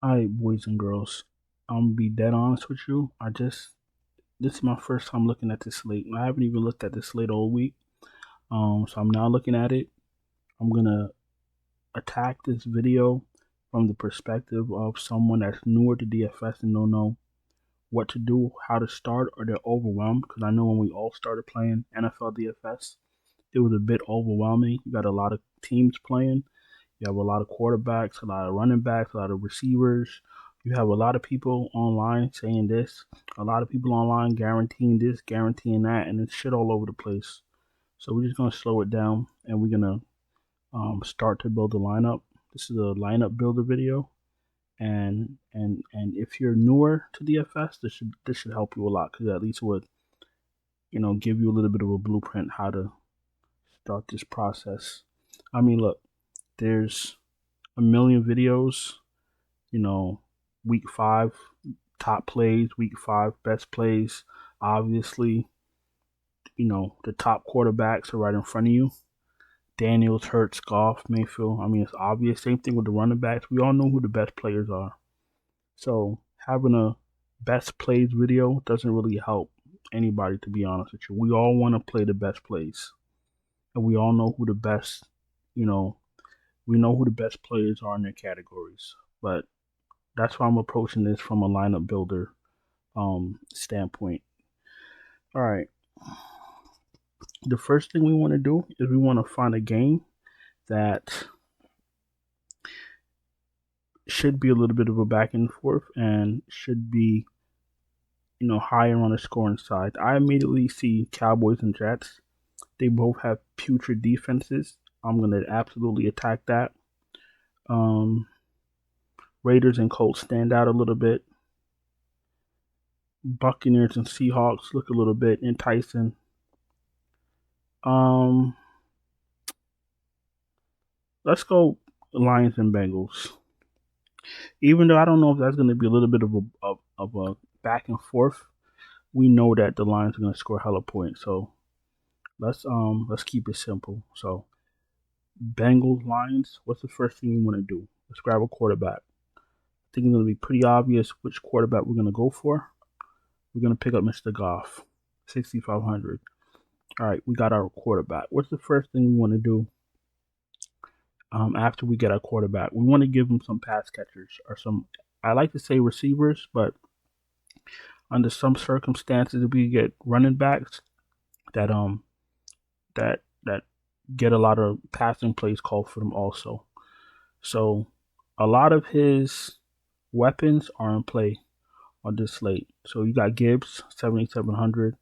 Alright, boys and girls. I'm gonna be dead honest with you. This is my first time looking at this slate. I haven't even looked at this slate all week. So I'm now looking at it. I'm gonna attack this video from the perspective of someone that's newer to DFS and don't know what to do, how to start, or they're overwhelmed. Because I know when we all started playing NFL DFS, it was a bit overwhelming. You got a lot of teams playing. You have a lot of quarterbacks, a lot of running backs, a lot of receivers. You have a lot of people online saying this, a lot of people online guaranteeing this, guaranteeing that, and it's shit all over the place. So we're just gonna slow it down, and we're gonna start to build a lineup. This is a lineup builder video, and if you're newer to DFS, this should help you a lot because at least it would give you a little bit of a blueprint how to start this process. I mean, look, there's a million videos, week 5 top plays, week 5 best plays. Obviously, the top quarterbacks are right in front of you. Daniels, Hurts, Goff, Mayfield. I mean, it's obvious. Same thing with the running backs. We all know who the best players are. So having a best plays video doesn't really help anybody, to be honest with you. We all want to play the best plays. And we all know who the best, we know who the best players are in their categories. But that's why I'm approaching this from a lineup builder standpoint. All right. The first thing we want to do is we want to find a game that should be a little bit of a back and forth and should be, higher on the scoring side. I immediately see Cowboys and Jets. They both have putrid defenses. I'm going to absolutely attack that. Raiders and Colts stand out a little bit. Buccaneers and Seahawks look a little bit enticing. Let's go Lions and Bengals. Even though I don't know if that's going to be a little bit of a back and forth, we know that the Lions are going to score hella points. So let's keep it simple. So Bengals, Lions. What's the first thing you want to do? Let's grab a quarterback. I think it's going to be pretty obvious which quarterback we're going to go for. We're going to pick up Mr. Goff, 6,500. All right, we got our quarterback. What's the first thing we want to do after we get our quarterback? We want to give him some pass catchers or some, I like to say receivers, but under some circumstances, we get running backs that get a lot of passing plays called for them also. So a lot of his weapons are in play on this slate. So you got Gibbs, 7,700.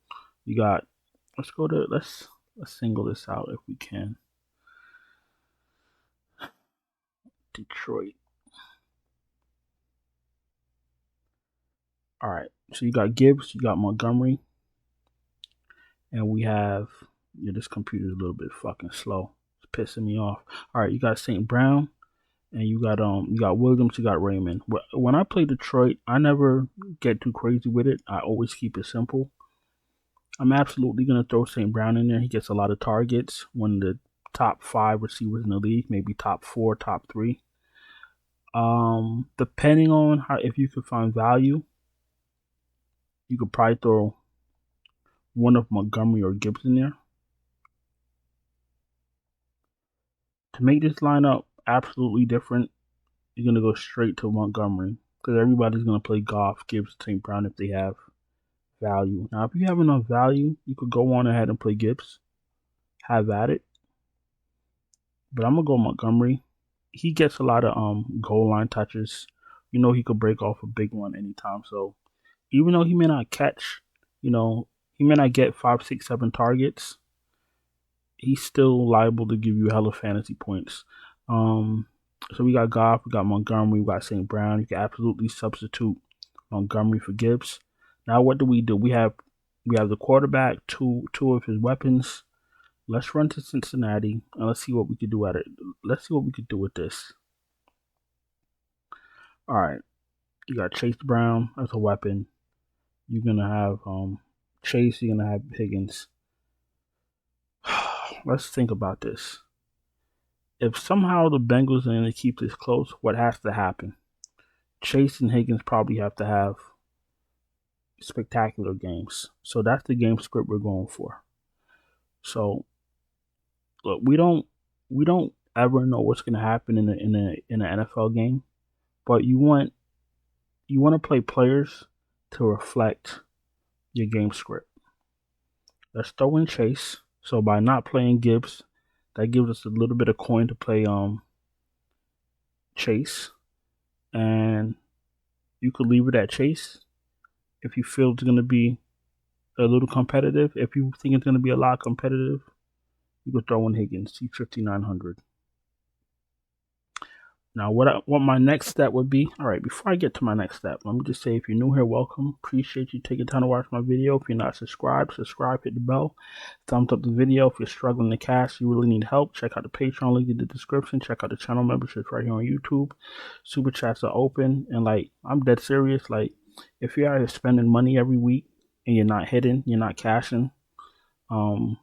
You got, let's single this out if we can. Detroit. All right. So you got Gibbs, you got Montgomery, and we have, this computer's a little bit fucking slow. It's pissing me off. All right, you got St. Brown, and you got Williams, you got Raymond. When I play Detroit, I never get too crazy with it. I always keep it simple. I'm absolutely gonna throw St. Brown in there. He gets a lot of targets. One of the top 5 receivers in the league, maybe top 4, top 3. Depending on how, if you could find value, you could probably throw one of Montgomery or Gibbs in there. To make this lineup absolutely different, you're going to go straight to Montgomery because everybody's going to play Goff, Gibbs, St. Brown if they have value. Now, if you have enough value, you could go on ahead and play Gibbs. Have at it. But I'm going to go Montgomery. He gets a lot of goal line touches. He could break off a big one anytime. So even though he may not catch, he may not get 5, 6, 7 targets, he's still liable to give you hella fantasy points. So we got Goff, we got Montgomery, we got St. Brown. You can absolutely substitute Montgomery for Gibbs. Now what do? We have the quarterback, two of his weapons. Let's run to Cincinnati and let's see what we could do at it. Let's see what we could do with this. All right, you got Chase Brown as a weapon. You're gonna have Chase. You're gonna have Higgins. Let's think about this. If somehow the Bengals are going to keep this close, what has to happen? Chase and Higgins probably have to have spectacular games. So that's the game script we're going for. So look, we don't ever know what's going to happen in an NFL game, but you want to play players to reflect your game script. Let's throw in Chase. So by not playing Gibbs, that gives us a little bit of coin to play Chase, and you could leave it at Chase if you feel it's going to be a little competitive. If you think it's going to be a lot competitive, you could throw in Higgins, C5900. Now, what my next step would be, all right, before I get to my next step, let me just say, if you're new here, welcome. Appreciate you taking time to watch my video. If you're not subscribed, subscribe, hit the bell, thumbs up the video. If you're struggling to cash, you really need help, check out the Patreon link in the description. Check out the channel memberships right here on YouTube. Super chats are open, and like, I'm dead serious. Like, if you're out here spending money every week and you're not hitting, you're not cashing, Patreon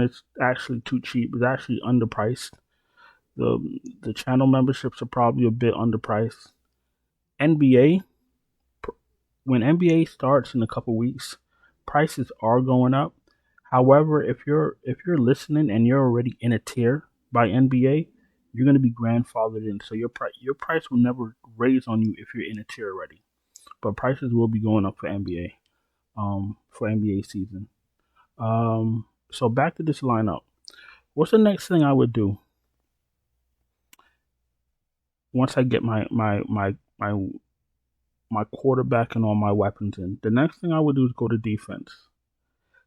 is actually too cheap. It's actually underpriced. The channel memberships are probably a bit underpriced. NBA, when NBA starts in a couple weeks, prices are going up. However, if you're listening and you're already in a tier by NBA, you're going to be grandfathered in. So your price will never raise on you if you're in a tier already. But prices will be going up for NBA, for NBA season. So back to this lineup. What's the next thing I would do? Once I get my quarterback and all my weapons in, the next thing I would do is go to defense.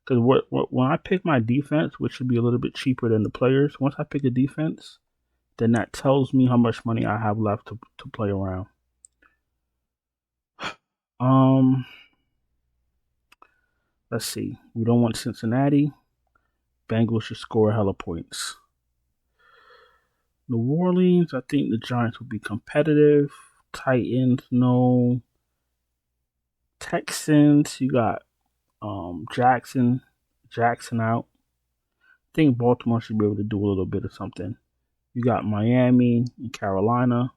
Because when I pick my defense, which should be a little bit cheaper than the players, once I pick a defense, then that tells me how much money I have left to play around. Let's see. We don't want Cincinnati. Bengals should score hella points. New Orleans, I think the Giants will be competitive. Titans, no. Texans, you got Jackson out. I think Baltimore should be able to do a little bit of something. You got Miami and Carolina.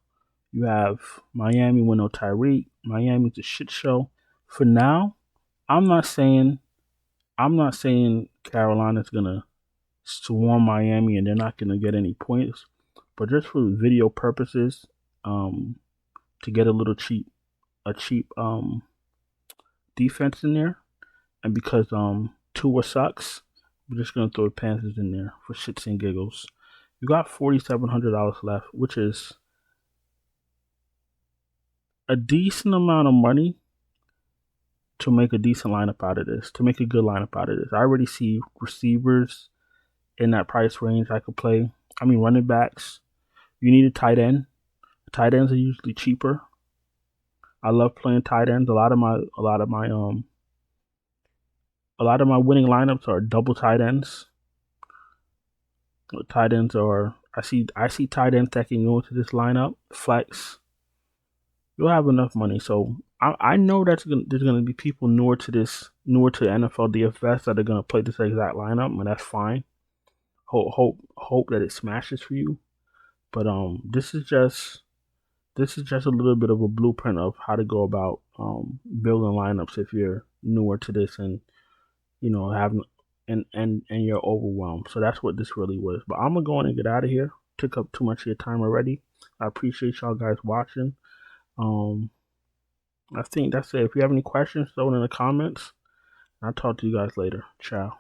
You have Miami with no Tyreek. Miami's a shit show. For now, I'm not saying Carolina's gonna swarm Miami and they're not gonna get any points, but just for video purposes, to get a cheap defense in there, and because Tua sucks, we're just gonna throw the Panthers in there for shits and giggles. You got $4,700 left, which is a decent amount of money to make a decent lineup out of this, to make a good lineup out of this. I already see receivers in that price range I could play. I mean, running backs. You need a tight end. Tight ends are usually cheaper. I love playing tight ends. A lot of my winning lineups are double tight ends. Tight ends are I see tight ends that can go into this lineup. Flex. You'll have enough money. So I know there's gonna be people newer to NFL DFS that are gonna play this exact lineup, and that's fine. Hope that it smashes for you. But this is just a little bit of a blueprint of how to go about building lineups if you're newer to this and having and you're overwhelmed. So that's what this really was. But I'm gonna go in and get out of here. Took up too much of your time already. I appreciate y'all guys watching. I think that's it. If you have any questions, throw it in the comments. I'll talk to you guys later. Ciao.